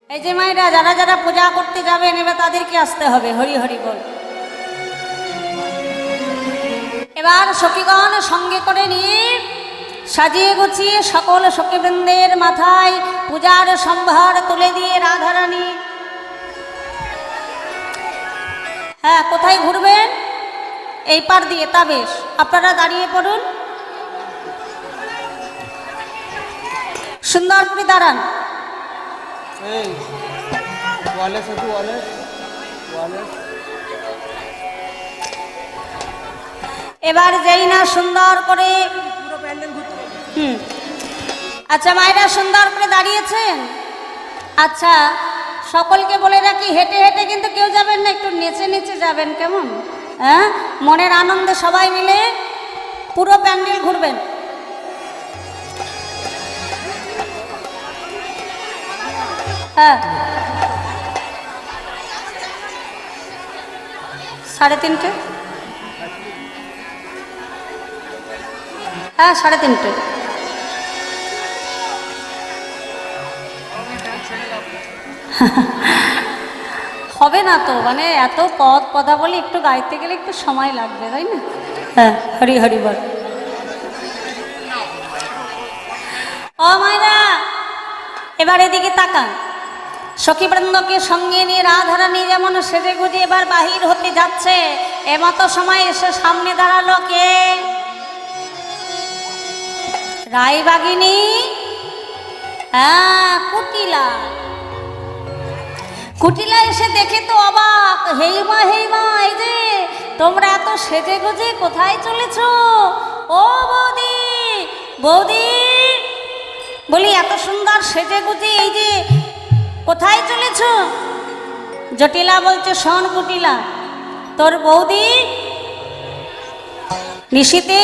এই যে মায়েরা যারা যারা পূজা করতে যাবেন এবার তাদেরকে আসতে হবে। হরি হরি বল। এবার সখীগণ সঙ্গে করে নিয়ে সাজিয়ে গুছিয়ে সকল সখীবৃন্দের মাথায় পূজার সম্ভার তুলে দিয়ে রাধারানী, হ্যাঁ কোথায় ঘুরবেন? এই পার দিয়ে। তা বেশ, আপনারা দাঁড়িয়ে পড়ুন, সুন্দর করে দাঁড়ান। এবার যেই না সুন্দর করে আচ্ছা মায়েরা সুন্দর করে দাঁড়িয়েছেন। আচ্ছা সকলকে বলে রাখি, হেঁটে হেঁটে কিন্তু কেউ যাবেন না, একটু নেচে নেচে যাবেন, কেমন? হ্যাঁ, মনের আনন্দে সবাই মিলে পুরো প্যান্ডেল ঘুরবেন। হ্যাঁ 3:30, হ্যাঁ 3:30। হবে না তো, মানে এত কথা বলে একটু গাইতে গেলে একটু সময় লাগবে, তাই না? হ্যাঁ হরি হরি বল। ও মায়েরা এবার এদিকে তাকান। সখীবৃন্দকে সঙ্গে নিয়ে রাধারানী যেমন সেজে গুজে এবার বাহির হতে যাচ্ছে, এমতো সময় এসে সামনে দাঁড়ালো কে? রায়বাগিনী, হ্যাঁ কুটিলা। কুটিলা এসে দেখে তো অবাক, হেই মা এই যে তোমরা এত সেজে গুজে কোথায় চলেছ? ও বৌদি, বৌদি বলি এত সুন্দর সেজে গুজে এই যে কোথায় চলেছ? জটিলা বলছে, শোন কুটিলা, তোর বৌদি নিশীতে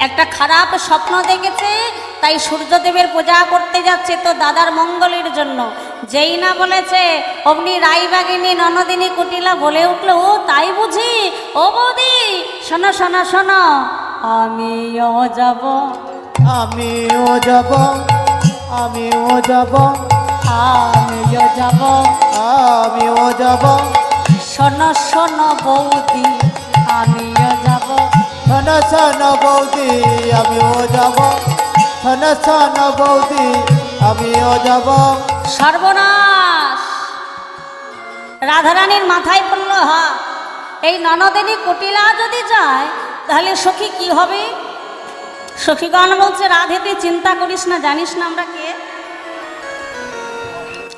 একটা খারাপ স্বপ্ন দেখেছে, তাই সূর্যদেবের পূজা করতে যাচ্ছে তো দাদার মঙ্গলের জন্য। যেই না বলেছে অমনি রায়বাগিনী ননদিনী কুটিলা বলে উঠল, ও তাই বুঝি? ও বৌদি শোনো শোনো শোনো, আমিও যাব, আমিও যাব, আমিও যাব, আমিও যাব, আমিও যাব, শোনো শোনো বৌদি আমিও যাব, শোন শোন বৌদি আমিও যাব, শোন শোন বৌদি আমিও যাব। সর্বনাশ! রাধারানীর মাথায় পড়ল হাত। এই ননদিনী কুটিলা যদি যায় তাহলে সখী কি হবে? সখীগণ বলছে, রাধে তুই চিন্তা করিস না, জানিস না আমরা কে?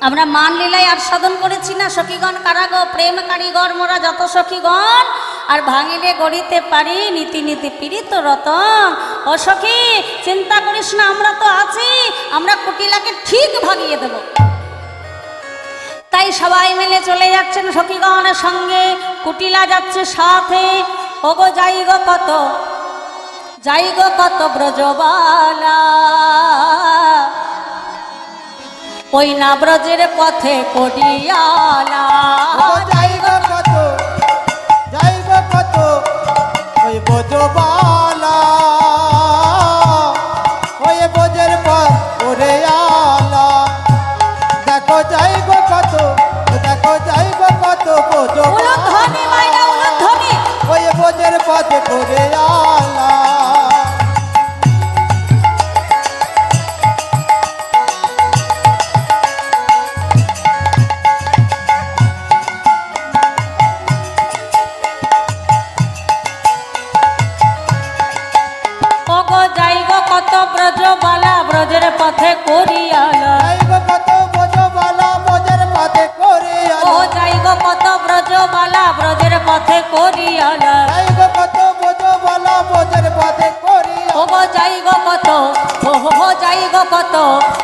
আমরা মান লীলায় আর সাধন করেছি না সখীগণ কারাগ প্রেম কারিগর মোরা যত সখীগণ, আর ভাঙিলে গড়িতে পারি নীতি নীতি পীড়িত রতন। ও সখী চিন্তা করিস না, আমরা তো আছি, আমরা কুটিলাকে ঠিক ভাগিয়ে দেব। তাই সবাই মিলে চলে যাচ্ছেন সখীগণের সঙ্গে, কুটিলা যাচ্ছে সাথে। ওগো যাই গো কত, যাই গো কত ব্রজবালা, ওই না ব্রজের পথে করিয়ালা। যাইব কত, যাইব কত, ওই বোঝবালা, ওই বোঝের পর ওরে আলা। দেখো যাইব কত, দেখো যাইব কত উলুধ্বনি মাইনা উলুধ্বনি, ওই বোঝের পথে করে আলা। ওগো যাই গো কত ব্রজবালা, ব্রজের পথে করিয়ালা। যাইব কত বোঝবালা, বোঝের পথে করে ও আলা। যাই গো কত ব্রজবালা, ব্রজের পথে করিয়ালা। যাইব কত বোঝবালা, বোঝের পথে করে আলা। ওগো যাই গো কত, ও হো যাই গো কত,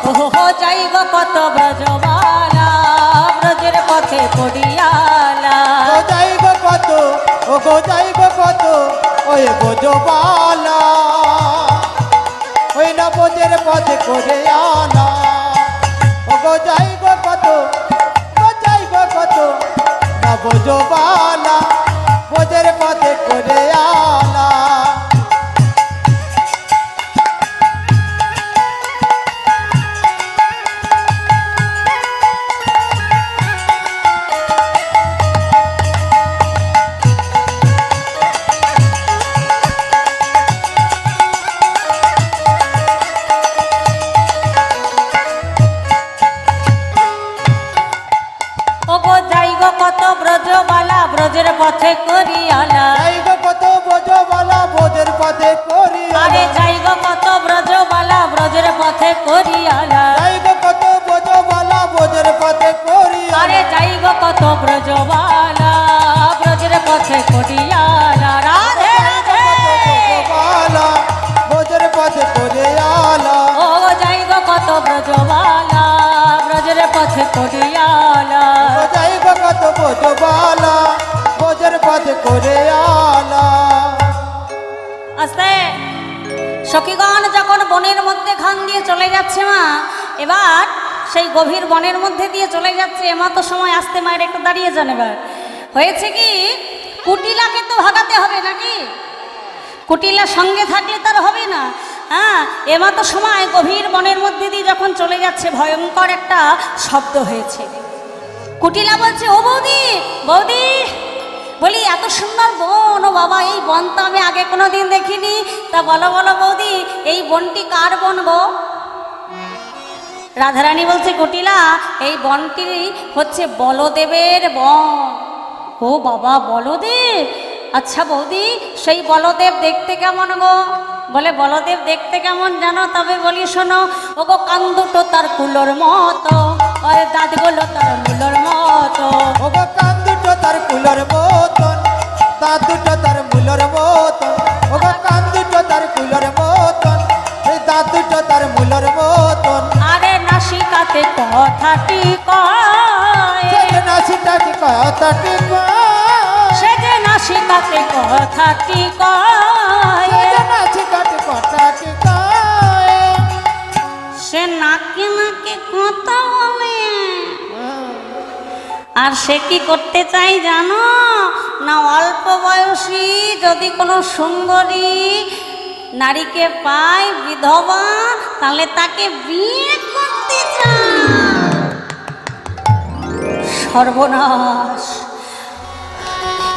ও হো যাই গো কত ব্রজবালা, ব্রজের পথে করিয়ালা। ও যাইব কত, ও গো যাইব কত, ওই বোঝবালা, ওই না বোঝের পথে করে আলা। ও গো যাইব কত, ও যাইব কত, না বোঝবালা, বোঝের পথে করে আলা। ব্রজের পথে করিয়ালা যাই গো কত বোঝবালা বোঝের পথে করি আরে যাই গো কত ব্রজবালা ব্রজের পথে করিয়ালা যাই গো কত বোঝবালা বোঝের পথে করি আরে যাই গো কত ব্রজবালা ব্রজের পথে করিয়ালা রাধে রাধে বালা বোঝের পথে করে আলা ও যাই গো কত ব্রজবালা ব্রজের পথে করিয়ালা যাই গো কত বোঝবালা বোঝের পথে করে আলা আস্তে সখীগণ যখন বনের মধ্যে খান দিয়ে চলে যাচ্ছে মা এবার সেই গভীর বনের মধ্যে দিয়ে চলে যাচ্ছে এমতো সময় আসতে মায়ের একটু দাঁড়িয়ে যান এবার হয়েছে কি কুটিলাকে তো ভাগাতে হবে নাকি কুটিলা সঙ্গে থাকলে তার হবে না হ্যাঁ এমতো সময় গভীর বনের মধ্যে দিয়ে যখন চলে যাচ্ছে ভয়ঙ্কর একটা শব্দ হয়েছে কুটিলা বলছে ও বৌদি বৌদি বলি এত সুন্দর বন ও বাবা এই বন তো আমি আগে কোনো দিন দেখিনি তা বলো বলো বৌদি এই বনটি কার বন গো রাধারানী বলছে কুটিলা এই বনটি হচ্ছে বলদেবের বন ও বাবা বলদেব আচ্ছা বৌদি সেই বলদেব দেখতে কেমন গো বলে বলদেব দেখতে কেমন জানো তবে বলি শোনো ও গো কান দুটো তার কুলোর মতো আরে দাঁতগুলো তার মুলোর মতো ও গো কান দুটো তার কুলোর মতন দাঁত দুটো তার মুলোর মতন ও গো কান দুটো তার কুলোর মতন এই দাঁত দুটো তার মুলোর মতন আরে নাসিকাতে কথাটি কয় সে নাসিটাটি কথাটি সে যে নাসিকাতে কথাটি কয় নাসিটাটি কথাটি সে নাকে নাকে কথা বলে আর সে কি করতে চাই জানো না অল্প বয়সী যদি কোনো সুন্দরী নারীকে পায় বিধবা তাহলে তাকে বিয়ে করতে চায় সর্বনাশ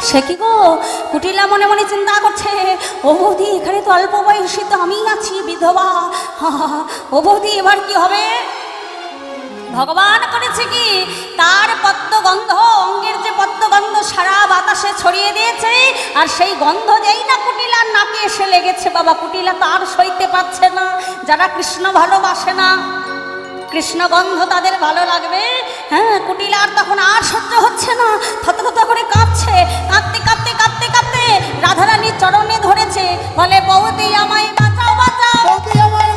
সে কি গো কুটিলা মনে মনে চিন্তা করছে ও বৌদি এখানে তো অল্প বয়সী তো আমি আছি বিধবা ও বৌদি এবার কি হবে ভগবান করেছে কি তার পদ্মগন্ধ অঙ্গের যে পদ্মগন্ধ সারা বাতাসে ছড়িয়ে দিয়েছে আর সেই গন্ধ যেই না কুটিলার নাকে এসে লেগেছে বাবা কুটিলা তার সইতে পারছে না যারা কৃষ্ণ ভালোবাসে না কৃষ্ণ গন্ধ তাদের ভালো লাগবে হ্যাঁ কুটিলার তখন আর সহ্য হচ্ছে না থতথত করে কাঁপছে কাঁপতে কাঁপতে কাঁপতে কাঁপতে রাধারানীর চরণে ধরেছে বলে বৌদি আমায় বাঁচাও বাঁচাও বৌদি আমায়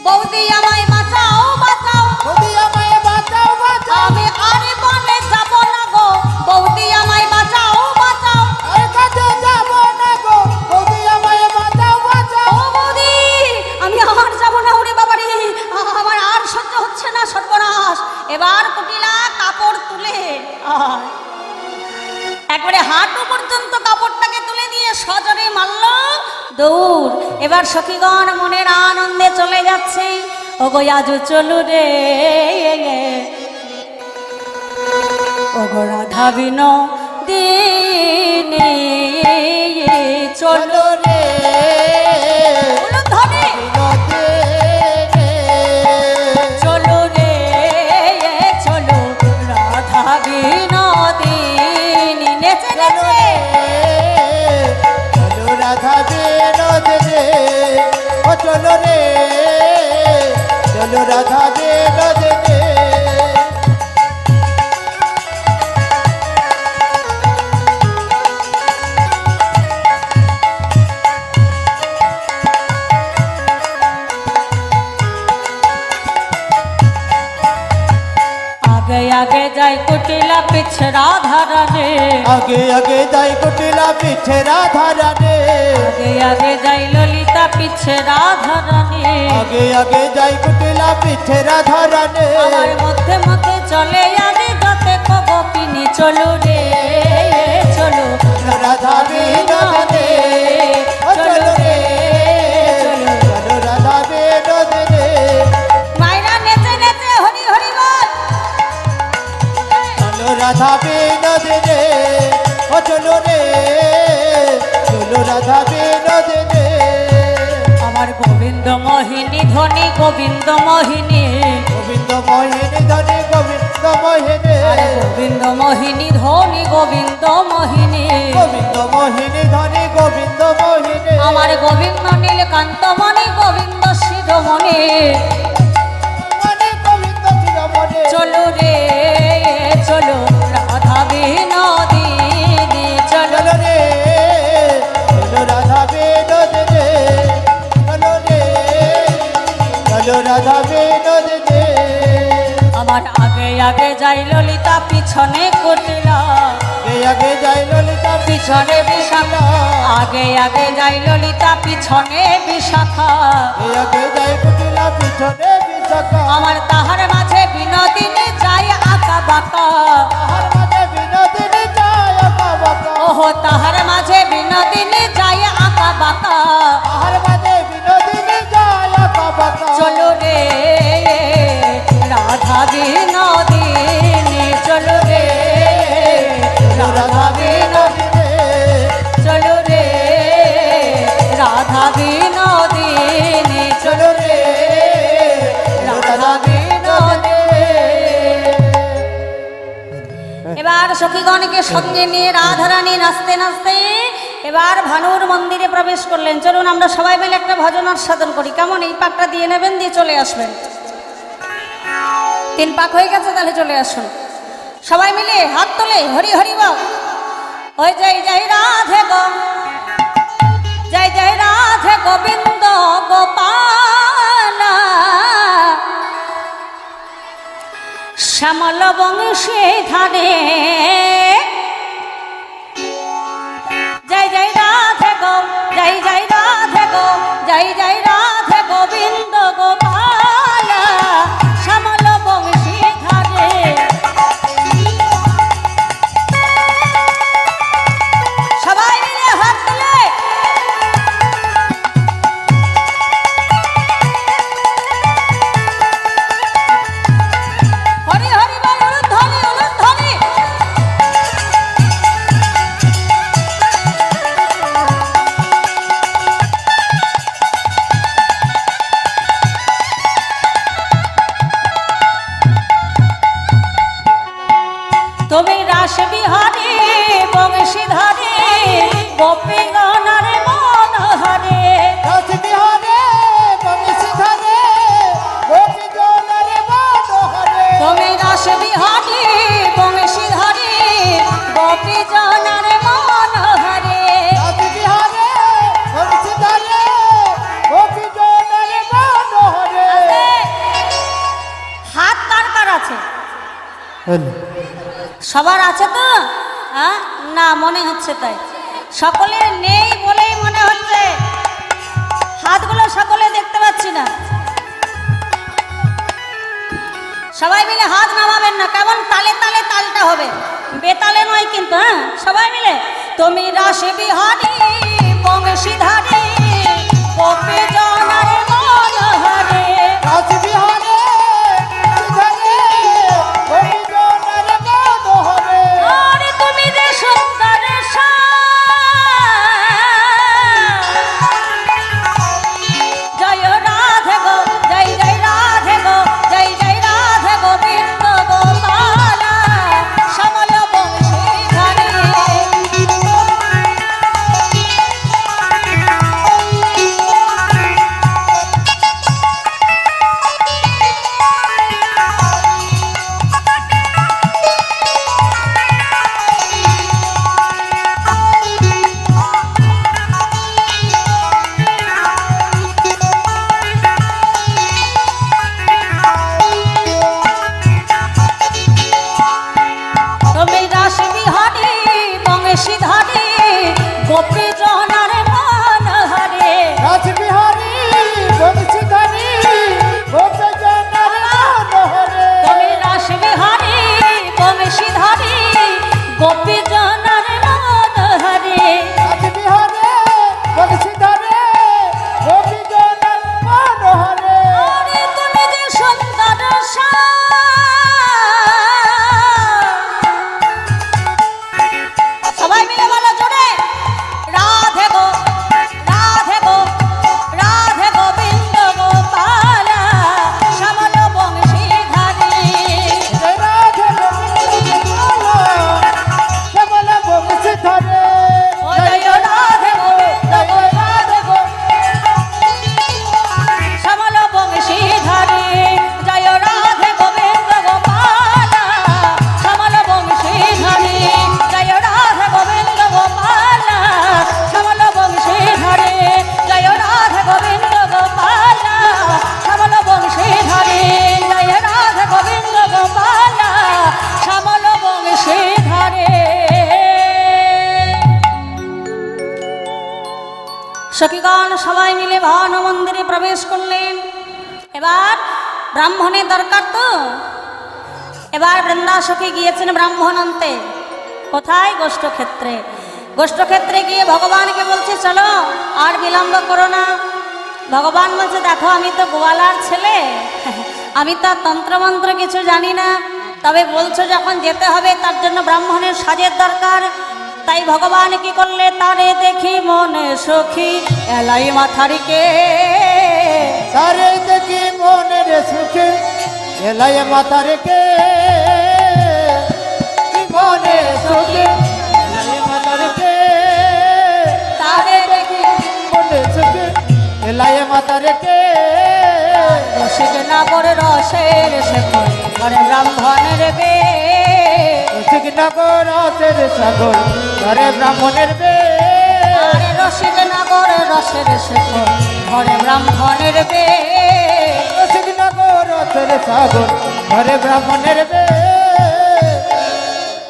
বৌদি আমায় বাঁচাও বাঁচাও বৌদি আমায় বাঁচাও বাঁচাও আমি আরে বনে যাব না গো বৌদি আমায় বাঁচাও বাঁচাও আরে কাছে যাব না গো বৌদি আমায় বাঁচাও বাঁচাও ও বৌদি আমি আর যাব না ওরে বাবারে আমার আর সহ্য হচ্ছে না সর্বনাশ এবার কুটিলা কাপড় তুলে একবারে হাঁটু পর্যন্ত কাপড়টাকে তুলে দিয়ে সজরে মারল দৌড় এবার সখীগণ মনের আনন্দে চলে যাচ্ছে ও গো আজ চলু রে ও গো রাধা বিনোদিনী চলো চলো রে বলো ধরে বিনোদে চলো রে চলো রাধা বিনোদিনী নেচে নেচে চলো রাধা বিনোদে রে ও চলো রে চলো রাধা বিনোদে রে आगे आगे जाए कुटिला पीछे राधा रानी आगे आगे जाई कुटिला पीछे राधा रानी आगे आगे जाए ललिता पीछे राधा रानी आगे आगे जाई कुटिला पीछे राधा रानी আমার মধ্যে মধ্যে চলে আগে যতে গোপিনী চলো রে চলো রাধা বিনোদে ও চলো রে চলো রাধা বিনোদে রে মাইরা নেচে নেচে হরি হরি বল চলো রাধা বিনোদে রে ও চলো রে চলো রাধা বিনোদে রে আমার গোবিন্দ মোহিনী ধনী গোবিন্দ মোহিনী গোবিন্দ মোহিনী ধনে গোবিন্দ মোহিনী আরে গোবিন্দ মোহিনী ধনী গোবিন্দ মোহিনী গোবিন্দ মোহিনী ধনী গোবিন্দ মোহিনী আমার গোবিন্দ নীলকান্ত মণি গোবিন্দ শিরোমণি মণি গোবিন্দ শিরোমণি চলো রে চলো রাধা বিনোদিনী চলো চলো রে চলো রাধা বিনোদিনী চলো রে চলো রাধা বিনোদিনী আমার আগে আগে যাই ললিতা পিছনে কুটিলা আগে যাই ললিতা পিছনে বিশাখা আগে আগে যাই ললিতা পিছনে বিশাখা আগে যাই কুটিলা পিছনে বিশাখা আমার তাহার মাঝে বিনোদিনী যাই আঁকা বাঁকা তাহার মাঝে বিনোদিনী যায় আঁকা বাঁকা ওহো তাহার মাঝে বিনোদিনী যাই আঁকা বাঁকা তাহার মাঝে বিনোদিনী যায় আঁকা বাঁকা চলো রে রাধা বিনোদিনী চলো রে রাধা বিনোদিনী চলো রে রাধা বিনোদিনী চলো রে রাধা বিনোদিনী এবার সখীগণকে সঙ্গে নিয়ে রাধারানী নাচতে নাচতে এবার ভানুর মন্দিরে প্রবেশ করলেন। চলুন আমরা সবাই মিলে একটা ভজন সাধন করি, কেমন? এই পাকটা দিয়ে নেবেন, দিয়ে চলে আসবেন। 3 পাক হয়ে গেছে, তাহলে চলে আসুন সবাই মিলে হাত তোলে হরি হরি বল। ওই জয় জয় রাধে গো জয় জয় রাধে গোবিন্দ গোপাল শ্যামল বংশী ধারে জয় জয় রাধে গো জয় জয় রাধে গো জয় জয় রাধে গোবিন্দ গোপাল শ্যামল বংশী ধারে সবাই মিলে হাত তুলে হরি হরি বল উলুধ্বনি উলুধ্বনি তুমি রাস বিহারী বংশী ধারে গোপী গণার মন হরে রাস বিহারে বংশী ধারে গোপী জনের মনোহরে তুমি রাস বিহারী বংশী ধারে গোপী জনার মন হরে রাস বিহারে বংশী ধারে গোপী জনের মনোহরে হাত কার কার আছে? সবার আছে তো? হ্যাঁ, না মনে হচ্ছে তাই সকলের নেই বলেই মনে হচ্ছে, হাতগুলো সকলে দেখতে পাচ্ছি না। সবাই মিলে হাত নামাবেন না, কেমন তালে তালে তালটা হবে, বেতালে নয় কিন্তু। হ্যাঁ, সবাই মিলে তুমি রাস বিহারী বংশী ধারে গোপী জনার মন হরে রাস বিহারে বংশী ধারে গোপী জনের মনোহরে আরে তুমি যে সুন্দর জয় রাধে গো জয় জয় রাধে গো জয় জয় রাধে গোবিন্দ গোপাল শ্যামল বংশী ধারে সখীগণ সবাই মিলে ভান মন্দিরে প্রবেশ করলেন। এবার ব্রাহ্মণের দরকার তো, এবার বৃন্দা সখী গিয়েছেন ব্রাহ্মণ আনতে। কোথায়? গোষ্ঠক্ষেত্রে। গোষ্ঠক্ষেত্রে গিয়ে ভগবানকে বলছে চলো আর বিলম্ব করো না। ভগবান বলছে দেখো আমি তো গোয়ালার ছেলে, আমি তো তন্ত্রমন্ত্র কিছু জানি না, তবে বলছো যখন যেতে হবে তার জন্য ব্রাহ্মণের সাজের দরকার। তাই ভগবান কি করলে, তারে দেখি মনে সখী এলাই মাথারিকে, তারে দেখি মনের সুখে এলায় মাথা রেখে, মনে সুখে এলায় মাথা রেখে, তারে দেখি মনে সুখে এলায় মাথা রেখে, রসিক নগর রসের শেখর ঘরে ব্রাহ্মণের বে, রসিক নগর রসের সাগর ঘরে ব্রাহ্মণের বে, আরে রসিক নগর রসের শেখর ঘরে ব্রাহ্মণের বে, রসিক নগর রসের সাগর ঘরে ব্রাহ্মণের বে।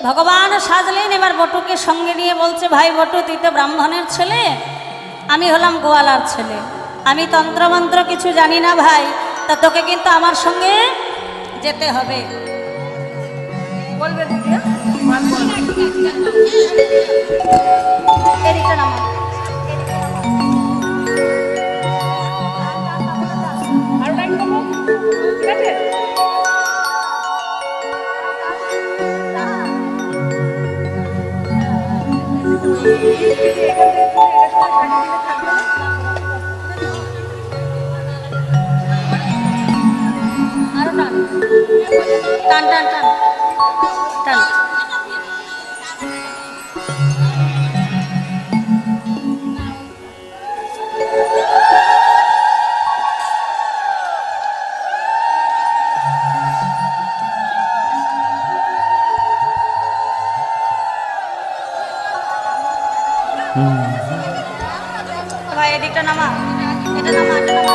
ভগবান সাজলেন। এবার বটুকে সঙ্গে নিয়ে বলছে ভাই বটু তুই তো ব্রাহ্মণের ছেলে, আমি হলাম গোয়ালার ছেলে, আমি তন্ত্রমন্ত্র কিছু জানি না ভাই, তা তোকে কিন্তু আমার সঙ্গে যেতে হবে। বলবে দিদি, এদিকটা নামাও। আরো টান টান টান টান টান। ভাই এদিকটা নামা, এটা নামা, এটা নামা,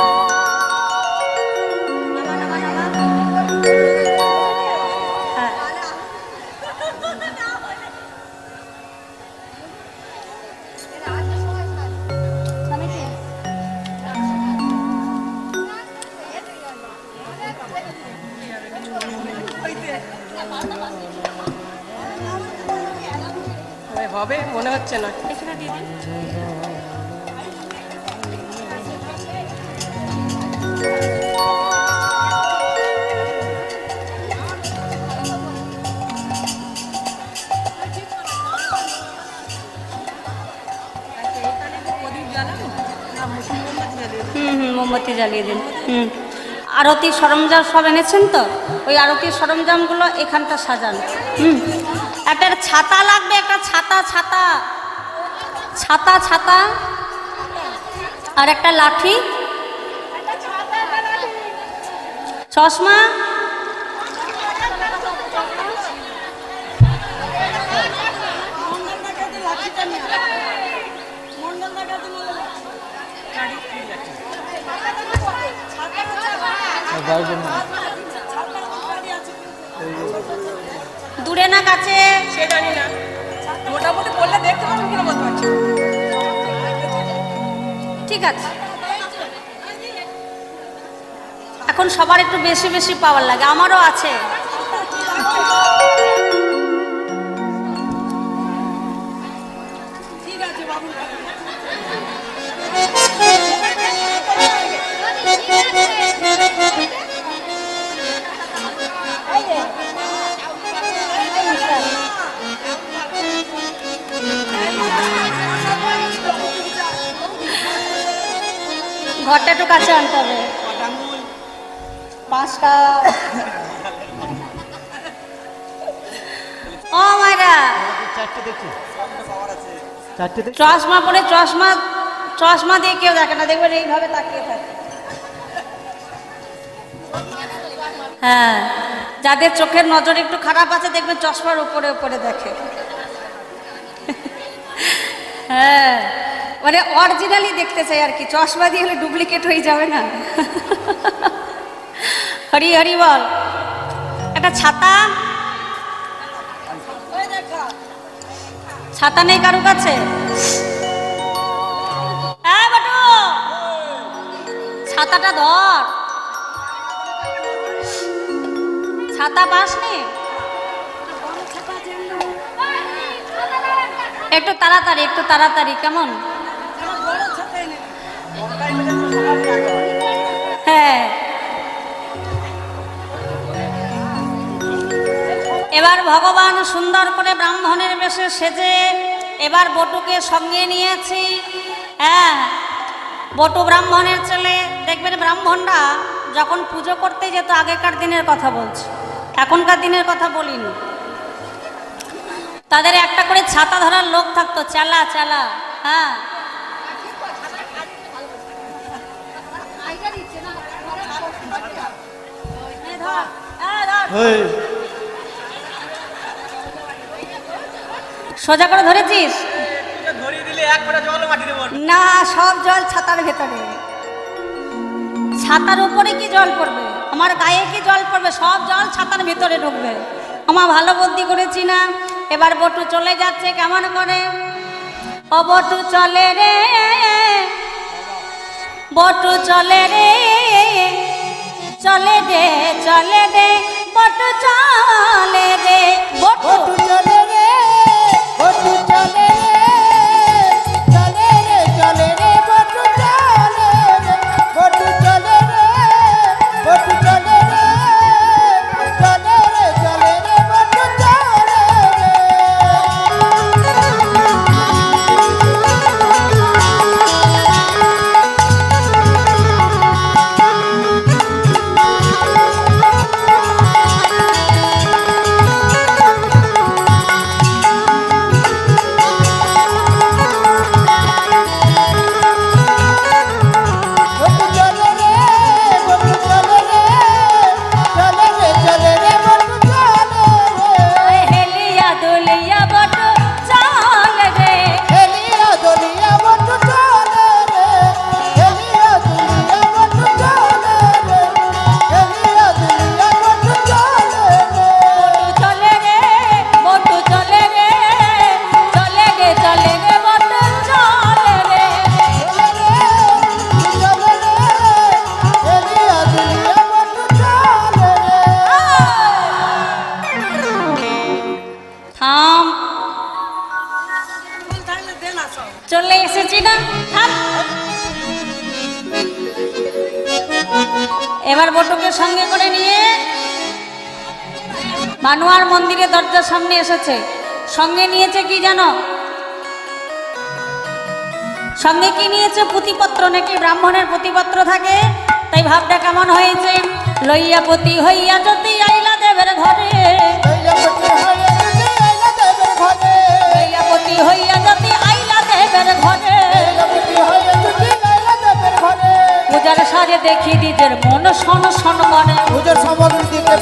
নামা নামা নামা। হ্যাঁ হবে মনে হচ্ছে না। এখানে দিয়ে দিন। মোমবাতি জ্বালিয়ে দিন। আরতি সরঞ্জাম সব এনেছেন তো, ওই আরতির সরঞ্জামগুলো এখানটা সাজান। একটা ছাতা লাগবে, একটা ছাতা ছাতা ছাতা ছাতা আর একটা লাঠি, চশমা, দূরে না কাছে সে জানি না, মোটামুটি বললে দেখতে পাবেন কিনা বলতে পারছি। ঠিক আছে। এখন সবার একটু বেশি বেশি পাওয়ার লাগে, আমারও আছে। ঠিক আছে বাবু। ঘরটা একটু কাছে আনতে হবে। পাঁচটা ও মায়েরা, চশমা পরে চশমা চশমা দিয়ে কেউ দেখে না, দেখবেন এইভাবে তাকিয়ে থাকে। হ্যাঁ, যাদের চোখের নজর একটু খারাপ আছে দেখবেন চশমার উপরে উপরে দেখে। হ্যাঁ, মানে অরিজিনালি দেখতে চাই আর কি, চশমা দিয়ে হলে ডুপ্লিকেট হয়ে যাবে না। হরি হরি বল। একটা ছাতা, ছাতা নেই কারো কাছে? হ্যাঁ বাটু, ছাতাটা ধর, ছাতা পাসনি? একটু তাড়াতাড়ি কেমন? হ্যাঁ, এবার ভগবান সুন্দর করে ব্রাহ্মণের বেশে সেজে এবার বটুকে সঙ্গে নিয়েছি। হ্যাঁ, বটু ব্রাহ্মণের ছেলে। দেখবেন ব্রাহ্মণরা যখন পুজো করতে যেত, আগেকার দিনের কথা বলছি, এখনকার দিনের কথা বলিনি, তাদের একটা করে ছাতা ধরার লোক থাকতো, চালা চালা। হ্যাঁ, সোজা করে ধরেছিস না? সব জল ছাতার ভেতরে। ছাতার উপরে কি জল পড়বে? আমার গায়ে কি জল পড়বে? সব জল ছাতার ভেতরে ঢুকবে। আমার ভালো বুদ্ধি করেছি না? এবার বটু চলে যাচ্ছে কেমন করে? ও বটু চলে রে, বটু চলে রে, চলে রে, চলে রে, বটু চলে রে, বটু চলে রে, বটু চলে রে, চলে রে, চলে রে, বটু চলে রে, বটু চলে রে, বটু চলে রে, চলে রে, চলে রে, বটু চলে রে। চলে এসেছি না? এবার বটুকে সঙ্গে করে নিয়ে মানুয়ার মন্দিরের দরজার সামনে এসেছে। সঙ্গে নিয়েছে কি জানো? সঙ্গে কি নিয়েছে? পুঁথিপত্র। নাকি ব্রাহ্মণের পুঁথিপত্র থাকে, তাই ভাবটা কেমন হয়েছে? লইয়া পতি হইয়া যদি আইলা দেবের ঘরে, লইয়া পতি হইয়া যদি আইলা দেবের ঘরে, পূজার সাজে দেখি নিজের মন শন শন করে, পূজার সামগ্রী দিকে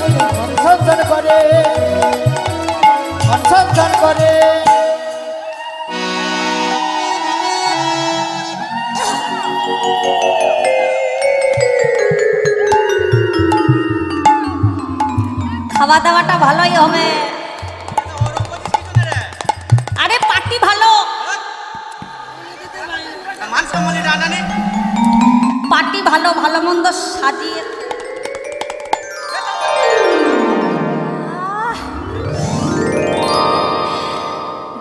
অনুসন্ধান করে, অনুসন্ধান করে। খাওয়া দাওয়াটা ভালোই হবে। আরে পার্টি ভালো, পার্টি ভালো, ভালো মন্দ সাজিয়ে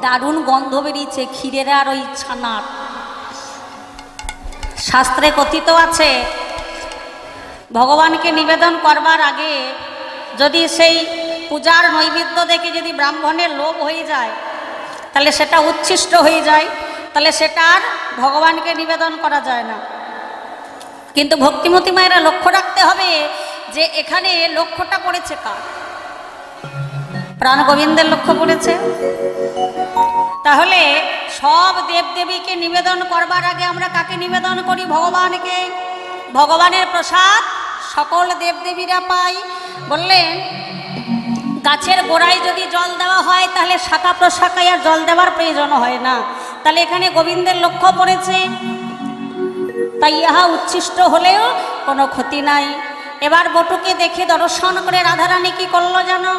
দারুণ গন্ধ বেরিয়েছে ক্ষীরের আর ওই ছানার। শাস্ত্রে কথিত আছে, ভগবানকে নিবেদন করবার আগে যদি সেই পূজার নৈবেদ্য দেখে যদি ব্রাহ্মণের লোভ হয়ে যায়, তাহলে সেটা উচ্ছিষ্ট হয়ে যায়, তাহলে সেটা আর ভগবানকে নিবেদন করা যায় না। কিন্তু ভক্তিমতী মায়েরা লক্ষ্য রাখতে হবে যে এখানে লক্ষ্যটা পড়েছে কার? প্রাণ গোবিন্দের লক্ষ্য পড়েছে। তাহলে সব দেবদেবীকে নিবেদন করবার আগে আমরা কাকে নিবেদন করি? ভগবানকে। ভগবানের প্রসাদ সকল দেবদেবীরা পাই। বললেন গাছের গোড়ায় যদি জল দেওয়া হয় তাহলে শাখা প্রশাখায় আর জল দেওয়ার প্রয়োজন হয় না, তাহলে এখানে গোবিন্দের লক্ষ্য পড়েছে, তাই ইহা উচ্ছিষ্ট হলেও কোনো ক্ষতি নাই। এবার বটুকে দেখে দর্শন করে রাধারানী কি করলো জানো?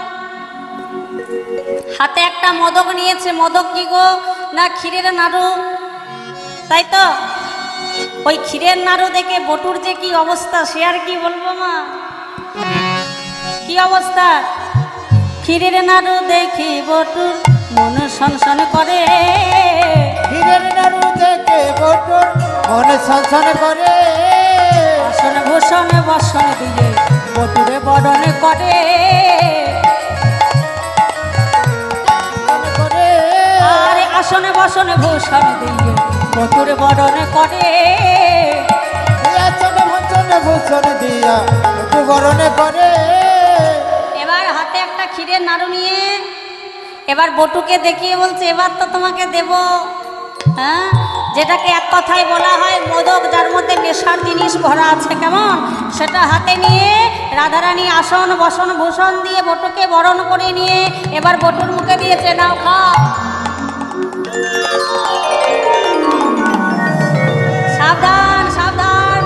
হাতে একটা মোদক নিয়েছে। মোদক কি গো? না ক্ষীরের নাড়ু, তাই তো? ওই ক্ষীরের নাড়ু দেখে বটুর যে কি অবস্থা সে আর কি বলবো মা, কি অবস্থা। ক্ষীরের নাড়ু দেখি বটুর মন সনসন করে, ক্ষীরের নাড়ু দেখে বটুর মন সনসন করে, আসন ভূষণ বসন দিয়ে বটুরে বরণ করে, করে আরে আসনে বসন ভূষণ দিয়ে বটুরে বরণ করে। ভূষণ দিয়া একটু বরণ করে। এবার হাতে একটা ক্ষীরের নাড়ু নিয়ে এবার বটুকে দেখিয়ে বলছে এবার তো তোমাকে দেব, হ্যাঁ, যেটাকে এক কথায় বলা হয় মোদক, যার মধ্যে নেশার জিনিস ভরা আছে, কেমন সেটা হাতে নিয়ে রাধারানী আসন বসন ভূষণ দিয়ে বটুকে বরণ করে নিয়ে এবার বটুর মুখে দিয়েছে, নাও খাও। সাবধান সাবধান,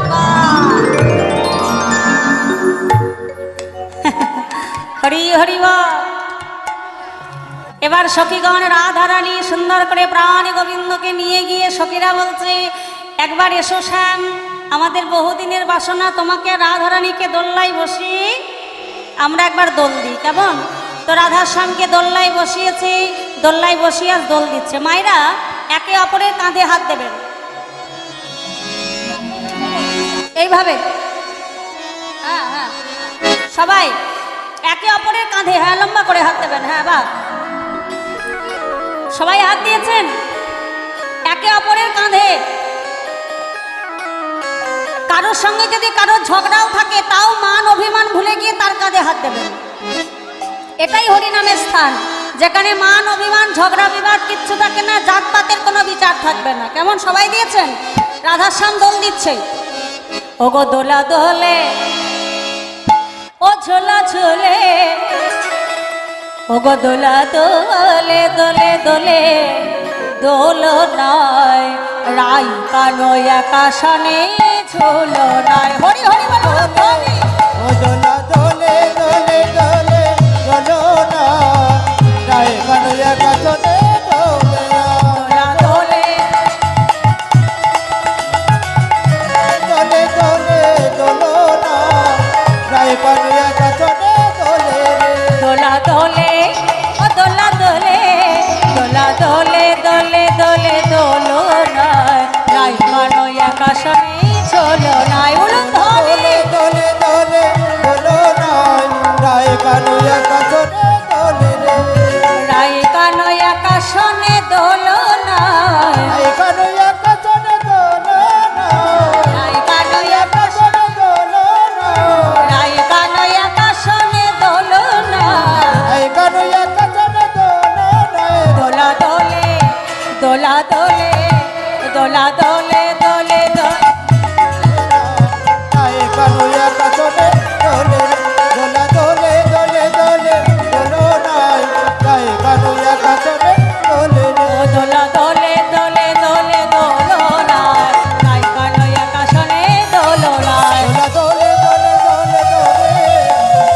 হরি হরি বল। এবার সখীগণ রাধারানী সুন্দর করে প্রাণ গোবিন্দকে নিয়ে গিয়ে সখীরা বলছে একবার এসো শ্যাম, আমাদের বহুদিনের বাসনা তোমাকে রাধারানীকে দোল্লাই বসি, আমরা একবার দোল দিই, কেমন। তো রাধা শ্যামকে দোল্লাই বসিয়েছি, দোল্লাই বসিয়ে আর দোল দিচ্ছে। মায়েরা একে অপরের কাঁধে হাত দেবেন এইভাবে, হ্যাঁ হ্যাঁ, সবাই একে অপরের কাঁধে, হ্যাঁ লম্বা করে হাত দেবেন, হ্যাঁ বা সবাই হাত দিয়েছেন একে অপরের কাঁধে। কারোর সঙ্গে যদি কারোর ঝগড়াও থাকে তাও মান অভিমান ভুলে গিয়ে তার কাঁধে হাত দেবেন। এটাই হরিনামের স্থান, যেখানে মান অভিমান ঝগড়া বিবাদ কিচ্ছু থাকে না, জাতপাতের কোনো বিচার থাকবে না, কেমন। সবাই দিয়েছেন, রাধাশ্যাম দোল দিচ্ছে। ও গো দোলা দোলে ও ঝোলা ঝোলে, ও গো দোলা দোলে দোলে দোলে দোলনায় রাই কানয় আকাশনে ঝোলনায়। হরি হরি বলো হরি। ও দোলা দোলে দোলে দোলে দোলনা রায় কানুয়া কাছনে দোলা দোলে দোলে দোলে দোলনা রায় কানুয়া কাছনে দোলে রে। দোলা দোলে ও দোলা দোলে দোলা দোলে দোলে দোলে দোলনায় রাই কানয় আকাশনে ঝোলনায়। বলুন হরি। দোলে দোলে দোলনা রায় কানুয়া কাছনে দোলে রে। রাই কানয় আকাশনে দোলনায়, রায় কানুয়া কাছনে দোলনা রাই কানয় কাছনে দোলনা রাই কানয় আকাশনে দোলনায়। রায় কানুয়া কাছনে দোলনা দোলা দোলে দোলা দোলে দোলা দোলে দোলে দোলে রায় কানুয়া কাছনে দোলে দোলা দোলে দোলে দোলে দোলনা রায় কানুয়া কাছনে দোলে রে। ও দোলা দোলে দোলে দোলে দোলনায় রাই কানয় আকাশনে দোলনায়। দোলা দোলে দোলে দোলে দোলে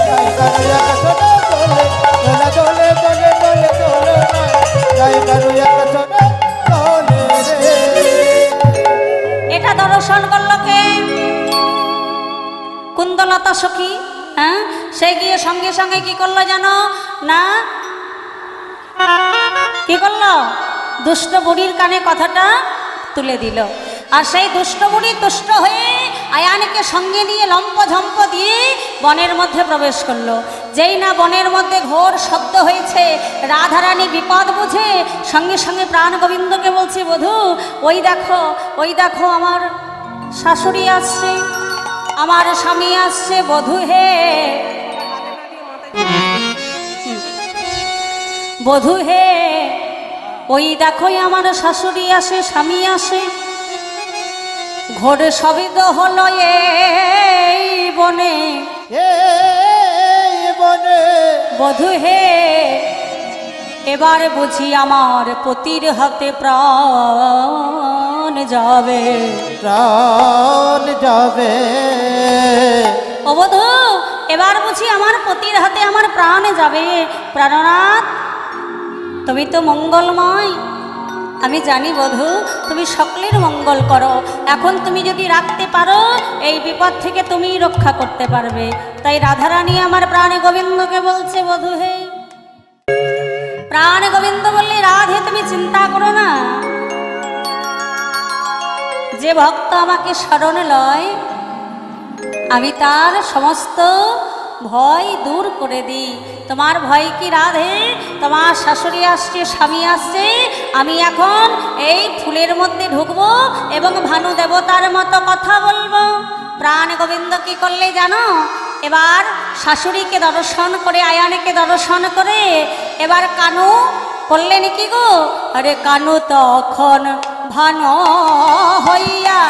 রায় কানুয়া কাছনে দোলে দোলা দোলে দোলে দোলে দোলনা রায় কানুয়া কাছনে দোলে রে। এটা দর্শন করলো কে? কুন্দলতা সখী, হ্যাঁ, সে গিয়ে সঙ্গে সঙ্গে কি করলো জানো না, কি করলো, দুষ্ট বুড়ির কানে কথাটা তুলে দিল। আর সেই দুষ্ট বুড়ি তুষ্ট হয়ে আয়ানকে সঙ্গে নিয়ে লম্প ঝম্প দিয়ে বনের মধ্যে প্রবেশ করলো। যেই না বনের মধ্যে ঘোর শব্দ হয়েছে, রাধারানী বিপদ বুঝে সঙ্গে সঙ্গে প্রাণ গোবিন্দকে বলছে, বধূ ওই দেখো আমার শাশুড়ি আসছে, আমার স্বামী আসছে, বধূ হে বধূ হে, ওই দেখোই আমার শাশুড়ি আসে, স্বামী আসে, ঘোর সবিদ হলো এই বনে, এই বনে বধূ হে এবার বুঝি আমার পতির হাতে প্রাণ যাবে, প্রাণ যাবে। ও বধূ এবার বুঝি আমার পতির হাতে আমার প্রাণ যাবে। প্রাণনাথ তুমি তো মঙ্গলময়, আমি জানি বধূ তুমি সকলের মঙ্গল করো। এখন তুমি যদি রাখতে পারো এই বিপদ থেকে তুমিই রক্ষা করতে পারবে। তাই রাধারানী আমার প্রাণ গোবিন্দকে বলছে, বধূ হে, প্রাণ গোবিন্দ বললে, রাধে তুমি চিন্তা করো না, যে ভক্ত আমাকে শরণ লয় আমি তার সমস্ত ভয় দূর করে দিই। তোমার ভয় কি রাধে? তোমার শাশুড়ি আসছে, স্বামী আসছে, আমি এখন এই ফুলের মধ্যে ঢুকবো এবং ভানু দেবতার মতো কথা বলবো। প্রাণ গোবিন্দ কি করলে জানো? এবার শাশুড়িকে দর্শন করে, আয়ানেকে দর্শন করে এবার কানু করলেন কি গো? আরে কানু তখন ভানু হইয়া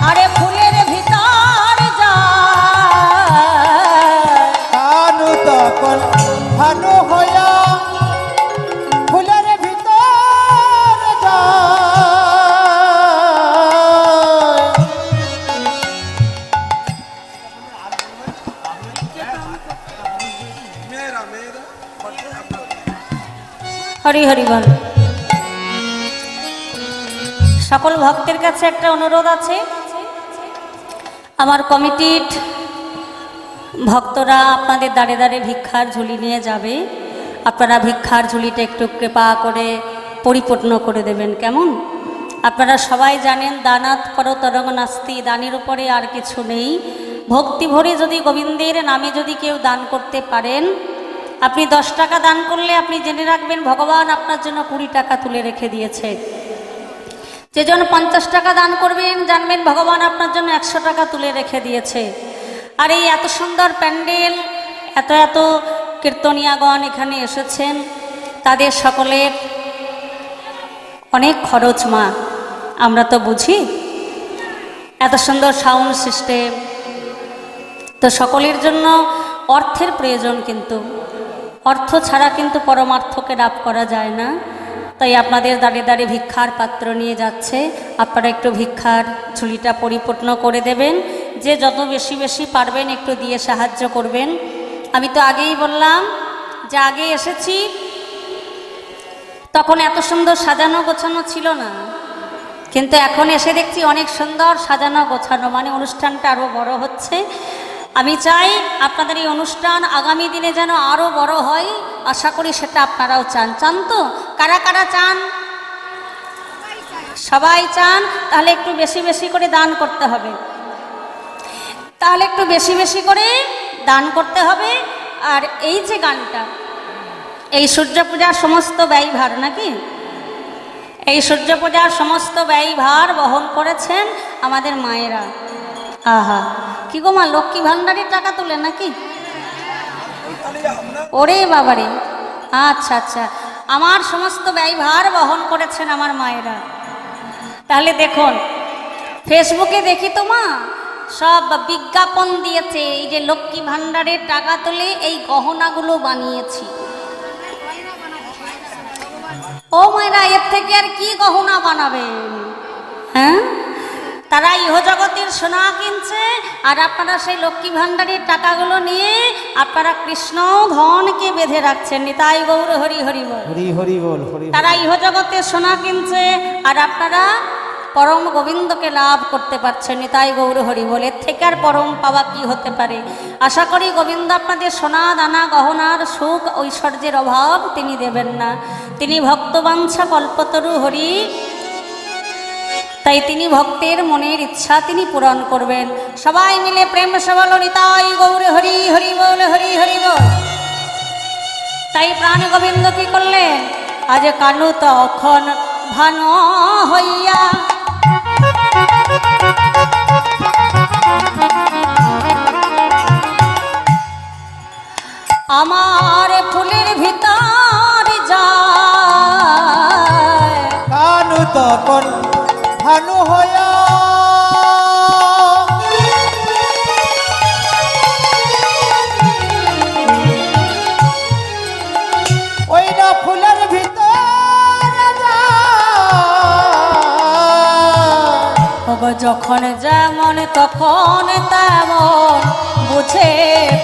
আরে ফুলের ভিতর যায়। কানু তখন ভানু হইয়া ফুলের ভিতর যায়। হরি হরি বল। সকল ভক্তের কাছে একটা অনুরোধ আছে, আমার কমিটির ভক্তরা আপনাদের দাঁড়ে দাঁড়ে ভিক্ষার ঝুলি নিয়ে যাবে, আপনারা ভিক্ষার ঝুলিটা একটু কৃপা করে পরিপূর্ণ করে দেবেন, কেমন? আপনারা সবাই জানেন দানাত পরতরং নাস্তি, দানের উপরে আর কিছু নেই। ভক্তি ভরে যদি গোবিন্দের নামে যদি কেউ দান করতে পারেন, আপনি 10 টাকা দান করলে আপনি জেনে রাখবেন ভগবান আপনার জন্য 20 টাকা তুলে রেখে দিয়েছে। যেজন 50 টাকা দান করবেন জানবেন ভগবান আপনার জন্য 100 টাকা তুলে রেখে দিয়েছে। আর এই এত সুন্দর প্যান্ডেল, এত এত কীর্তনিয়াগণ এখানে এসেছেন, তাদের সকলের অনেক খরচ মা, আমরা তো বুঝি। এত সুন্দর সাউন্ড সিস্টেম, তো সকলের জন্য অর্থের প্রয়োজন, কিন্তু অর্থ ছাড়া কিন্তু পরমার্থকে লাভ করা যায় না। তাই আপনাদের দাঁড়িয়ে দাঁড়িয়ে ভিক্ষার পাত্র নিয়ে যাচ্ছে, আপনারা একটু ভিক্ষার ঝুলিটা পরিপূর্ণ করে দেবেন। যে যত বেশি বেশি পারবেন একটু দিয়ে সাহায্য করবেন। আমি তো আগেই বললাম যে আগে এসেছি তখন এত সুন্দর সাজানো গোছানো ছিল না, কিন্তু এখন এসে দেখছি অনেক সুন্দর সাজানো গোছানো, মানে অনুষ্ঠানটা আরও বড় হচ্ছে। আমি চাই আপনাদের এই অনুষ্ঠান আগামী দিনে যেন আরও বড় হয়, আশা করি সেটা আপনারাও চান। চান তো? কারা কারা চান? সবাই চান। তাহলে একটু বেশি বেশি করে দান করতে হবে, তাহলে একটু বেশি বেশি করে দান করতে হবে। আর এই যে গানটা, এই সূর্য পূজার সমস্ত ব্যয়ভার নাকি, এই সূর্য পূজার সমস্ত ব্যয়ভার বহন করেছেন আমাদের মায়েরা। আহা, কি গো মা, লক্ষ্মী ভাণ্ডারের টাকা তুলে নাকি? ওরে বাবারে, আচ্ছা আচ্ছা, আমার সমস্ত ব্যয়ভার বহন করেছেন আমার মায়েরা। তাহলে দেখুন, ফেসবুকে দেখি তো মা, সব বিজ্ঞাপন দিয়েছে, এই যে লক্ষ্মী ভাণ্ডারের টাকা তুলে এই গহনাগুলো বানিয়েছি। ও মায়েরা, এর থেকে আর কি গহনা বানাবেন? হ্যাঁ, তারা ইহজগতের সোনা কিনছে, আর আপনারা সেই লক্ষ্মী ভাণ্ডারের টাকাগুলো নিয়ে আপনারা কৃষ্ণ ধনকে বেঁধে রাখছেন। নিতাই গৌর হরি হরি বল। হরি হরি বল, হরি। তারা ইহজগতের সোনা কিনছে আর আপনারা পরম গোবিন্দকে লাভ করতে পারছেন। নিতাই গৌর হরি বল। এর থেকে আর পরম পাওয়া কি হতে পারে? আশা করি গোবিন্দ আপনাদের সোনা দানা গহনার সুখ ঐশ্বর্যের অভাব তিনি দেবেন না। তিনি ভক্তবাঞ্ছা কল্পতরু হরি, তাই তিনি ভক্তের মনের ইচ্ছা তিনি পূরণ করবেন। সবাই মিলে প্রেম সে বলো নিতাই গৌর হরি হরি বল, হরি হরি বল। তাই প্রাণ গোবিন্দ কি করলেন? আজ কানু তখন ভানু হইয়া আমার ফুলের ভিতর যায়। কানু তখন ভানু হইয়া ওই না ফুলের ভিতর যায়। যখন যেমন তখন তেমন বুঝে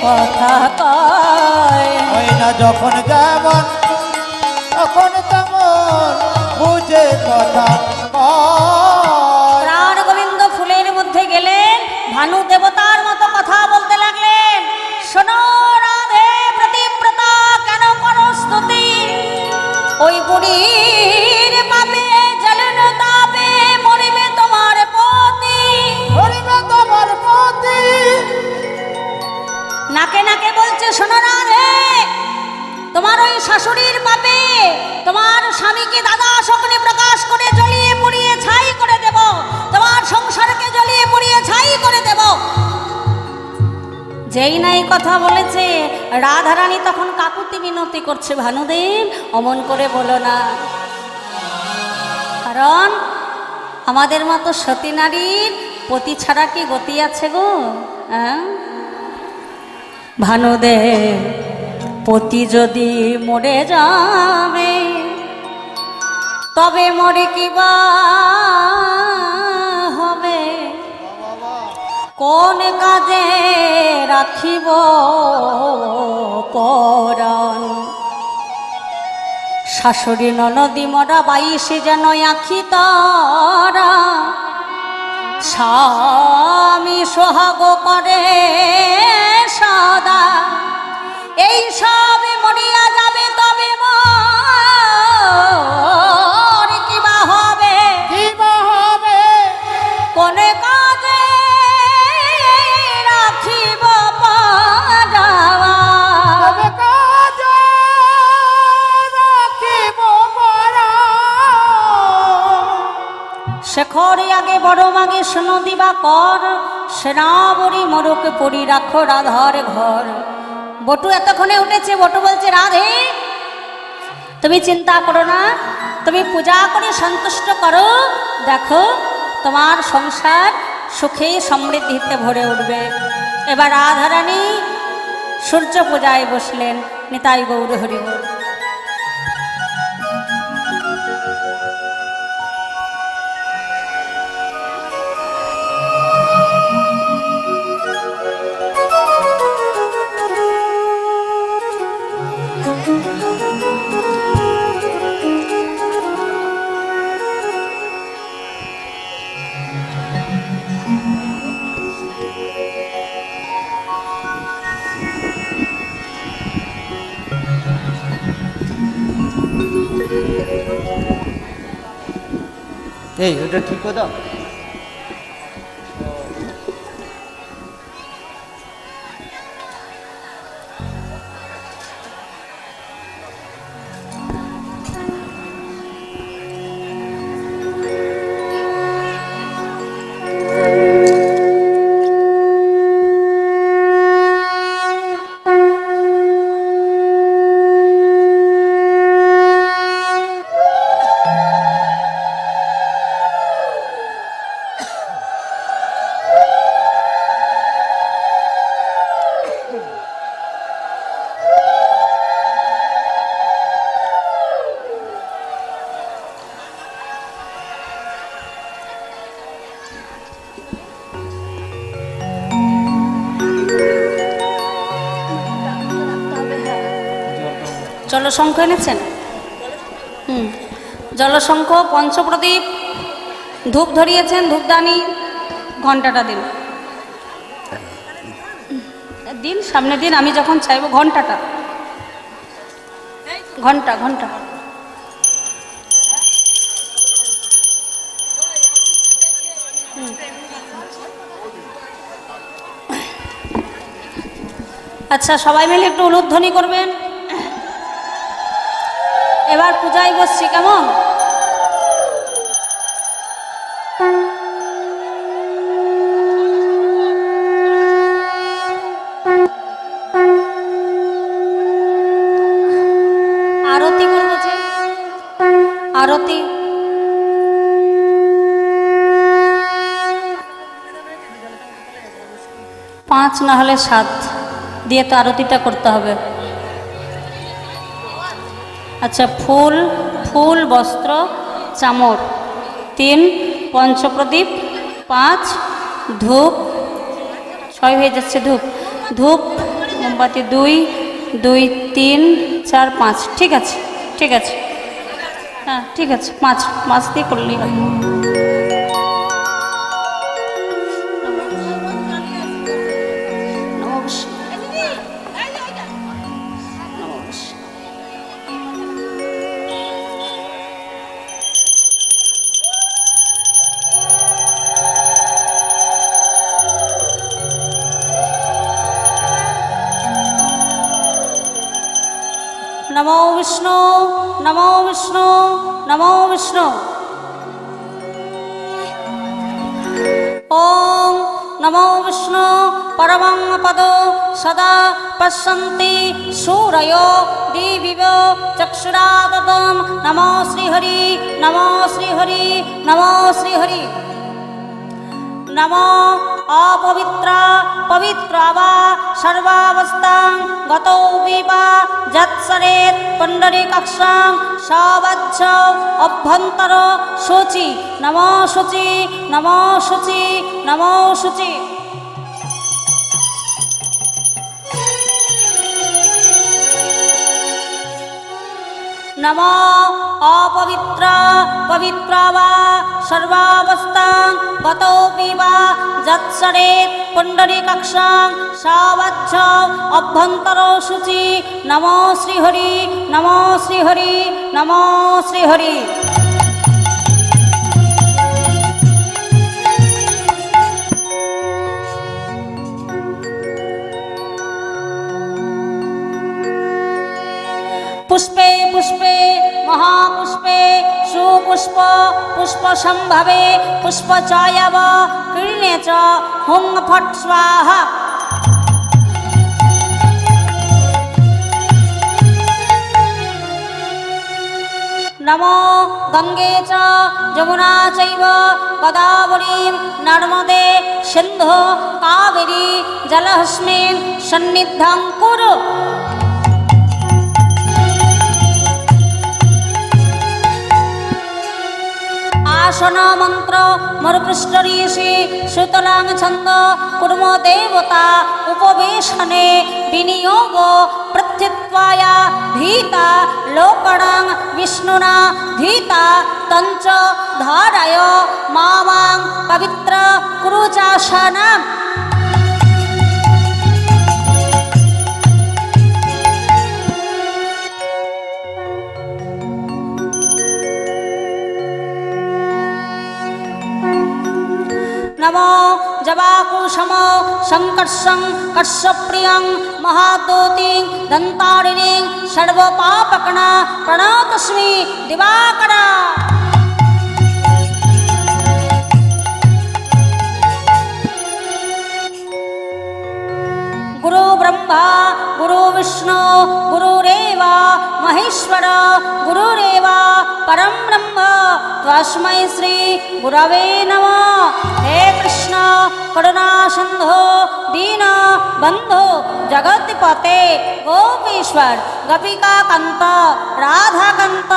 কথা কয়। ওই না যখন যেমন তখন তেমন বুঝে যে কথা কয়। প্রাণ গোবিন্দ ফুলের মধ্যে গেলেন, ভানু দেবতার মতো কথা বলতে লাগলেন। শোনো রাধে প্রতিব্রতা, কেন করো স্তুতি? ওই বুড়ির পাপে জ্বলেন তাপে মরিবে তোমার পতি। হরিবে তোমার পতি। নাকে নাকে বলছে, শোনো রাধে, তোমার ওই শাশুড়ির পাপে তোমার স্বামীকে দাদা শকুনি প্রকাশ করে জ্বলিয়ে পুড়িয়ে ছাই করে দেব, তোমার সংসারকে জ্বলিয়ে পুড়িয়ে ছাই করে দেব। যেই নাই কথা বলেছে, রাধারানী তখন কাকুতি মিনতি করছে, ভানুদেব অমন করে বলো না, কারণ আমাদের মতো সতী নারীর পতি ছাড়া কি গতি আছে গো? হ্যাঁ ভানুদেব, পতি যদি মরে যাবে তবে মরে কিবা হবে? কোন কাজে রাখিব পরাণ? শাশুড়ি ননদি মরা 22 যেন আখি তারা, স্বামী সোহাগ করে সদা, এই সবে মরিয়া যাবে তবে মোর কিবা হবে? কিবা হবে? কোন কাজে রাখিব পরাণ? তবে কাজে রাখিব পরাণ। শেখরে আগে বড় মাগে শোনো দিবা কর, সেনাবরী মোরকে পরি রাখো রাধার ঘর। বটু এতক্ষণে উঠেছে, বটু বলছে, রাধে তুমি চিন্তা করো না, তুমি পূজা করে সন্তুষ্ট করো, দেখো তোমার সংসার সুখে সমৃদ্ধিতে ভরে উঠবে। এবার রাধারানী সূর্য পূজায় বসলেন। নিতাই গৌর হরি বল। এই ওটা ঠিক করে দাও। জলশঙ্খ এনেছেন? জলশঙ্খ, পঞ্চপ্রদীপ, ধূপ ধরিয়েছেন, ধূপদানি, ঘন্টাটা দিন দিন সামনে দিন, আমি যখন চাইবো ঘন্টাটা, ঘন্টা ঘন্টা। আচ্ছা, সবাই মিলে একটু উলুধ্বনি করবেন। এবার পূজায় বসছি, কেমন? আরতি করবো যে, আরতি। পাঁচ না হলে 7 দিয়ে তো আরতিটা করতে হবে। আচ্ছা, ফুল, ফুল, বস্ত্র, চামর 3, পঞ্চপ্রদীপ 5, ধূপ 6 হয়ে যাচ্ছে, ধূপ, ধূপ, মোমবাতি 2, 2, 3, 4, 5। ঠিক আছে, ঠিক আছে। হ্যাঁ ঠিক আছে, মাছ মাছ দিয়ে করলেই হবে। नमो विष्णु नमो विष्णु नमो विष्णु। ओम नमो विष्णु परमं पदो सदा पश्यन्ति सूरयो दिव्यो चक्षुरादतं। नमो श्रीहरि नमो श्रीहरि नमो श्रीहरि। नमो अपवित्र पवित्र वा सर्वावस्थां गतोऽपि वा यत्सरेत् पुण्डरीकाक्षं सवच्छ अभ्यन्तर शुचि। नमो शुचि नमो शुचि नमो शुचि। नमो अपवित्र पवित्र वा सर्वावस्थां गतोऽपि वा यत्सरेत् पुण्डरीकाक्षं सवच्छ अभ्यन्तर शुचि। नमो श्रीहरि नमो श्रीहरि नमो श्रीहरि। पुष्पे पुष्पे महापुष्पे सुपुष्प पुष्पसंभवे पुष्पचायव कृण्ये च हुं फट् स्वाहा। नमो गंगे च यमुना चैव गोदावरी नर्मदे सिन्धु कावेरी जलस्मिन् सन्निधिं कुरु। आसन मंत्र मरुपृष्ठरीषि सुतलां छंद कुर्म देवता उपवेशने विनियोग प्रत्युत्वाय धीता लोकणां विष्णुना धीता तंच धारय मावां पवित्र कुरुचासनम्। नमो जवाकुसुम संकर्षं कर्षप्रियं महादोतिं दन्तारिणीं सर्वपापकणा प्रणतस्मि दिवाकरा। गुरु ब्रह्मा गुरु विष्णु गुरुरेव महेश्वर गुरुरेव परं ब्रह्म तस्मै श्री गुरवे नमः। हे कृष्ण करुणा सिंधु दीन बंधु जगत्पते गोपीश्वर गोपिका कांत राधा कांत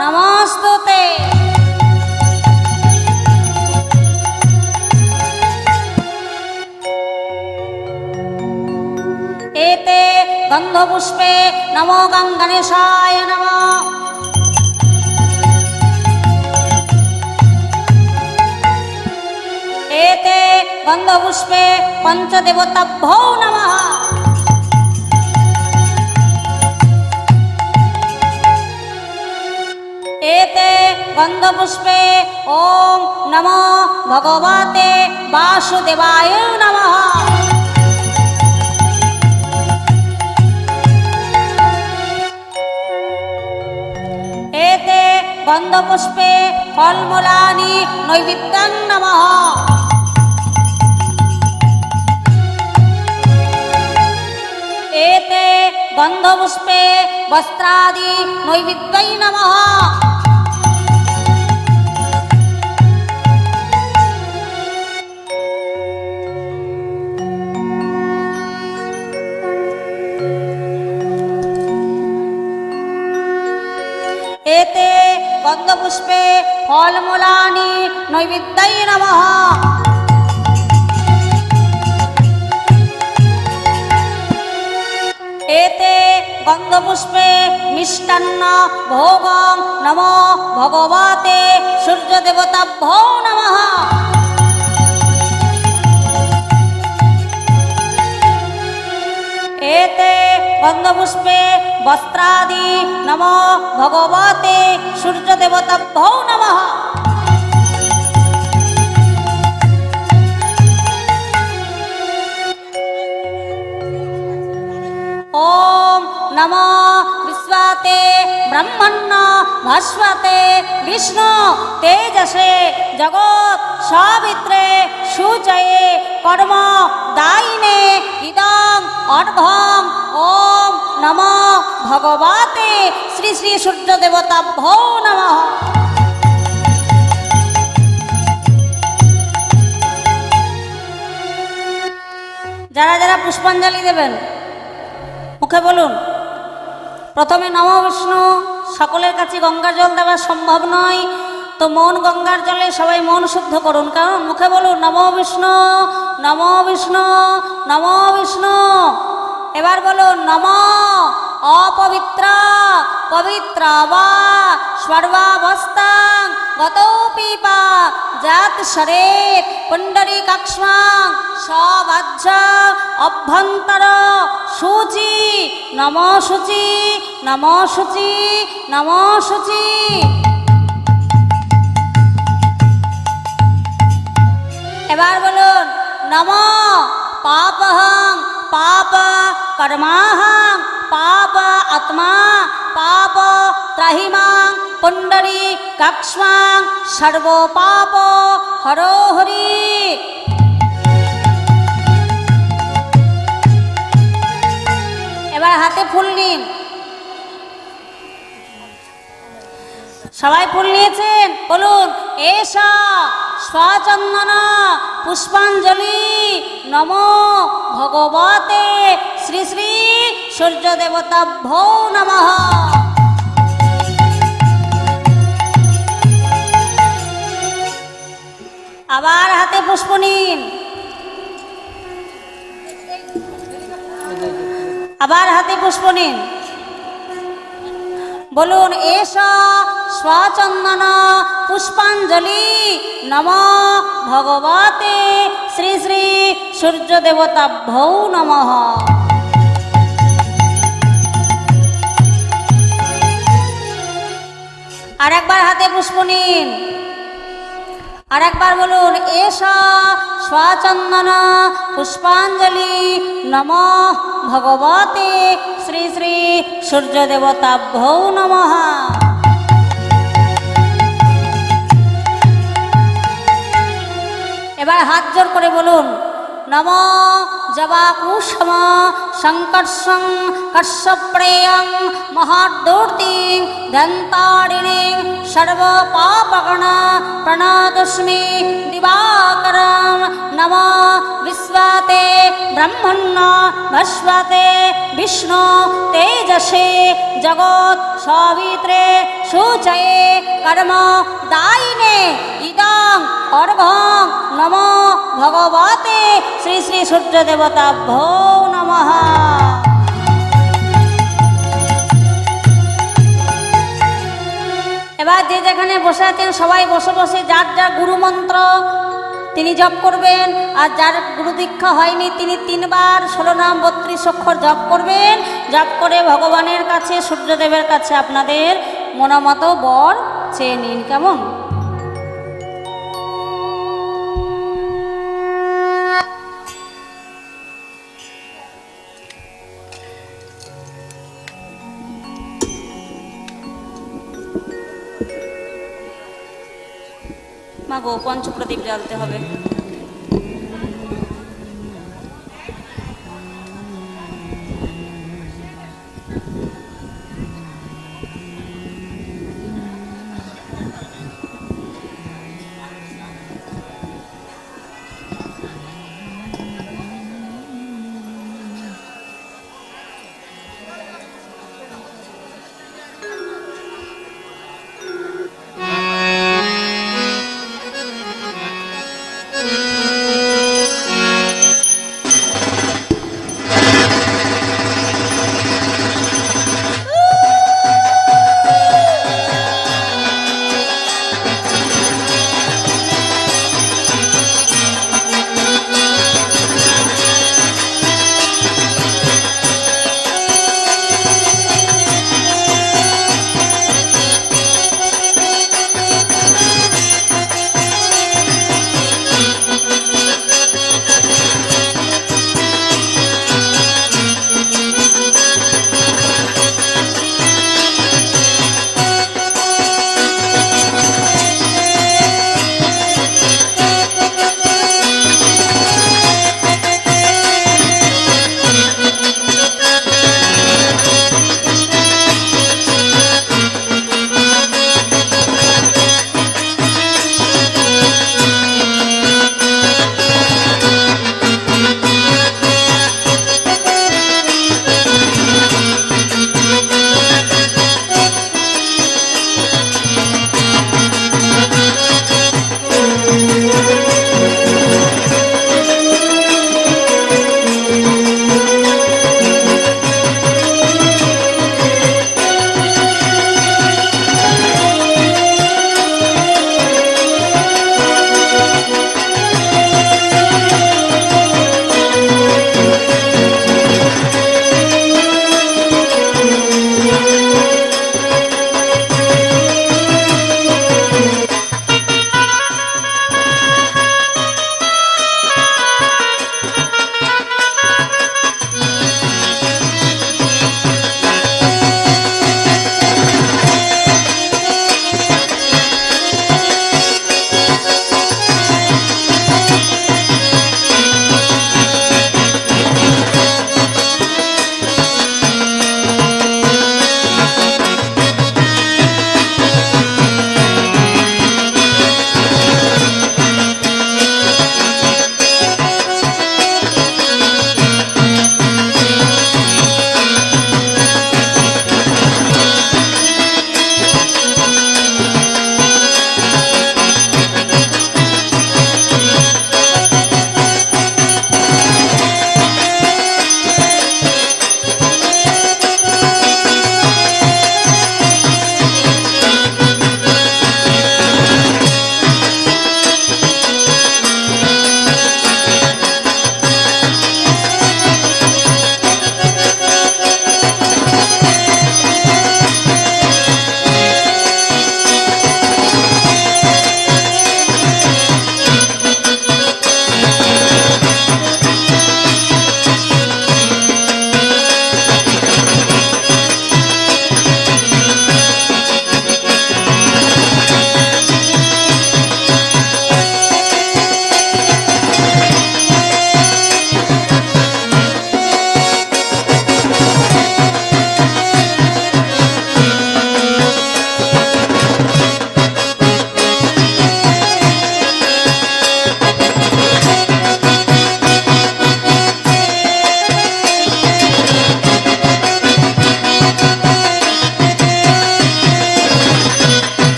नमोस्तुते। एते गंधपुष्पे नमो गंगणेशाय नमः। एते गंधपुष्पे पंचदेवताभ्यो नमः। एते गंधपुष्पे ओम नमो भगवते वासुदेवाय नमः। एते गंधपुष्पे फलमूलानि नैवेद्यं नमः। एते गंधपुष्पे वस्त्रादि नैवेद्यै नमः। एते गंधपुष्पे फलमूलानि नैवेद्यै नमः। एते গন্ধপুষ্পে মিষ্টান্ন ভোগং নমো ভগবতে সূর্যদেবতাভ্যো নমঃ। এতে গন্ধপুষ্পে বস্ত্রাদি নমো ভগবতে সূর্যদেবতাভ্যো নমঃ। ওম নমো বিশ্বতে ব্রহ্মণ্য ভাস্বতে বিষ্ণু তেজসে জগৎ সাবিত্রে সুজয়ে কর্ম দায়িনে ইদং অর্ঘ্যং। ওম নমো ভগবতে শ্রী শ্রী সূর্যদেবতাভ্যো নমঃ। যারা যারা পুষ্পাঞ্জলি দেবেন মুখে বলুন। প্রথমে নমো বিষ্ণু। সকলের কাছে গঙ্গার জল দেওয়া সম্ভব নয়, তো মন গঙ্গার জলে সবাই মন শুদ্ধ করুন, কারণ মুখে বলুন নমো বিষ্ণু নমো বিষ্ণু নমো বিষ্ণু। এবার বলুন নমো অপবিত্র পবিত্র বা সর্বাবস্থাং গতৌপিপা জাত শরেত পুণ্ডরীকাক্ষ্মাং সবাহ্য অভ্যন্তর শুচি নমো শুচি নমো শুচি নমো শুচি। এবার বলুন নমো পাপহং পাপ কর্মাহং পাপ আত্মা পাপ ত্রাহিমাং পুণ্ডরীকাক্ষ্মাং সর্ব পাপ হরো হরি। এবার হাতে ফুল নিন। সবাই ফুল নিয়েছেন? বলুন এষা স্বচন্দন পুষ্পাঞ্জলি নমো ভগবতে শ্রী শ্রী সূর্যদেবতাভ্যো নমঃ। আবার হাতে পুষ্প নিন। আবার হাতে পুষ্প নিন। বলুন এষা স্বচন্দন পুষ্পাঞ্জলি নমো ভগবতে শ্রী শ্রী সূর্যদেবতাভ্যো নমঃ। আর একবার হাতে পুষ্প নিন। আর একবার বলুন এষা স্বচন্দন পুষ্পাঞ্জলি নমো ভগবতে শ্রী শ্রী সূর্যদেবতাভ্যো নমঃ। এবার হাত জোর করে বলুন নমো জবাকুসুম সংকর্ষং কর্ষপ্রেয়ং মহাদূর্তিং দন্তারিণীং সর্বপাপগণ প্রণতস্মি দিবাকরং। নমো বিশ্বতে ব্রহ্মণ্য ভাস্বতে বিষ্ণু তেজসে জগৎ সাবিত্রে সুজয়ে কর্ম দায়িনে ইদং অর্ঘ্যং নমো ভগবতে শ্রী শ্রী সূর্যদেবতাভ্যো নমঃ। এবার যে যেখানে বসে আছেন সবাই বসে বসে যার যার গুরু মন্ত্র তিনি জপ করবেন, আর যার গুরু দীক্ষা হয়নি তিনি 3 বার 16 নাম 32 অক্ষর জপ করবেন। জপ করে ভগবানের কাছে সূর্যদেবের কাছে আপনাদের মনোমত বর চেয়ে নিন। কেমন? মাগো পঞ্চপ্রদীপ জ্বালতে হবে।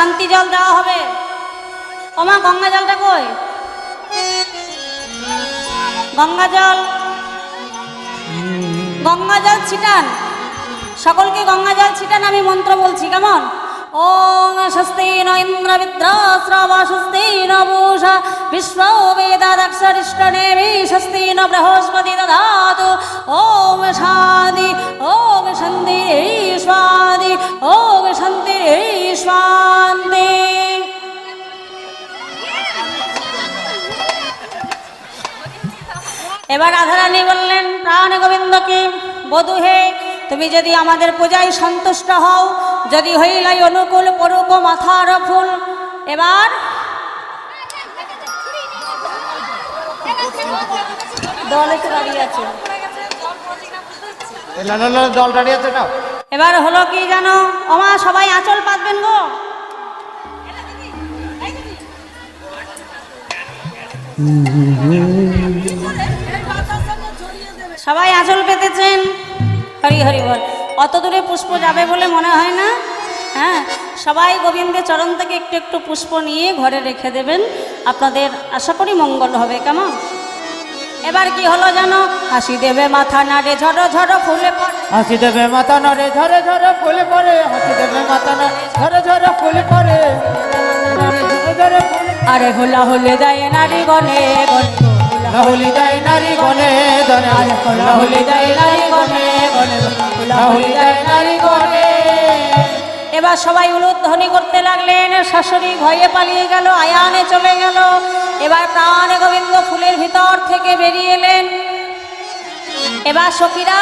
শান্তি জল দেওয়া হবে। ওমা গঙ্গা জলটা কই? গঙ্গা জল, গঙ্গা জল ছিটান, সকলকে গঙ্গা জল ছিটান। আমি মন্ত্র বলছি, কেমন? ওম স্বস্তি ন ইন্দ্র বৃত্রাশ্রব স্বস্তি ন পূষা বিশ্ব বেদাদক্ষরিষ্টনেমি স্বস্তি ন বৃহস্পতি দধাতু। ওম শান্তি, ওম শান্তি শান্তি, ওম শান্তি শান্তি। এবার রাধারানী বললেন প্রাণ গোবিন্দকে, বধূ হে, তুমি যদি আমাদের পূজায় সন্তুষ্ট হও, যদি হইলাই অনুকূল পরুক মাথার ফুল। এবার দল এসে দাঁড়িয়ে আছে, জল দাঁড়িয়ে আছে না। এবার হলো কি জানো, ওমা সবাই আঁচল পাতবেন গো। সবাই আঁচল পেতেছেন, হরি হরি বল। অত দূরে পুষ্প যাবে বলে মনে হয় না। হ্যাঁ, সবাই গোবিন্দের চরণ থেকে একটু একটু পুষ্প নিয়ে ঘরে রেখে দেবেন, আপনাদের আশা করি মঙ্গল হবে। কেমন? এবার কি হলো জানো, হাসি দেবে মাথা নাড়ে ঝড়ো ঝড়ো ফুলে পড়ে, হাসি দেবে মাথা নড়ে ঝরে ঝরে ফুলে পড়ে, হাসি দেবে মাথা নড়ে ঝরে ঝরে ফুলে পড়ে, ঝরে ঝরে ফুলে। আরে হোলা হলে যায় নারী গনে গনে, রাহুলি যায় নারী গনে গনে, আরে হোলা হলে যায় নারী গনে গনে, রাহুলি যায় নারী গনে। এবার সবাই উলুধ্বনি করতে লাগলেন। শাশুড়ি ভয়ে পালিয়ে গেল, আয়ানে চলে গেল। এবার প্রাণ গোবিন্দ ফুলের ভিতর থেকে বেরিয়ে এলেন। এবার সখীরা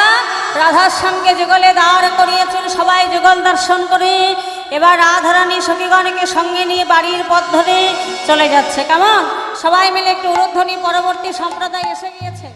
রাধার সঙ্গে যুগলে দাঁড় করিয়েছেন, সবাই যুগল দর্শন করে। এবার রাধারানী সখীগণকে সঙ্গে নিয়ে বাড়ির পথ ধরে চলে যাচ্ছে। কেমন? সবাই মিলে একটু উলুধ্বনি, পরবর্তী সম্প্রদায় এসে গিয়েছে।